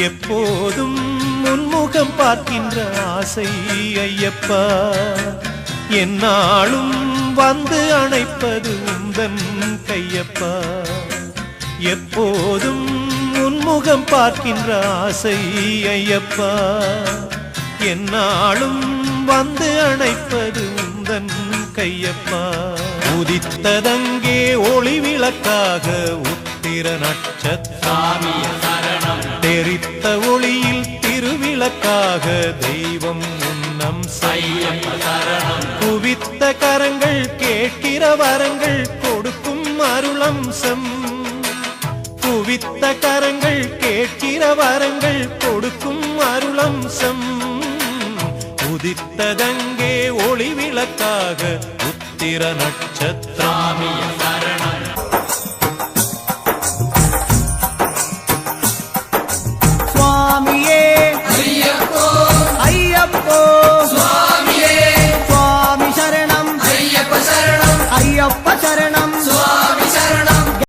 எப்போதும் முன்முகம் பார்க்கின்ற ஆசை ஐயப்பா, என்னாலும் வந்து அணைப்பது உந்தன் கையப்பா. எப்போதும் முன்முகம் பார்க்கின்ற ஆசை ஐயப்பா, என்னாலும் வந்து அணைப்பது உந்தன் கையப்பா. உதித்ததங்கே ஒளி விளக்காக உத்திர நட்சத்திரம், தெரித்த ஒளியில் திருவிளக்காக தெய்வம் உன்னம் சரணம். குவித்த கரங்கள் கேட்கிற வரங்கள் கொடுக்கும் அருளம்சம், குவித்த கரங்கள் கேட்கிற வரங்கள் கொடுக்கும் அருளம்சம். உதித்ததங்கே ஒளி விளக்காக உத்திர நட்சத்திரம். சுவாமியே ஐயப்போ ஐயப்போ, சுவாமியே சுவாமி சரணம் ஐயப்ப சரணம் ஐயப்ப சரணம்.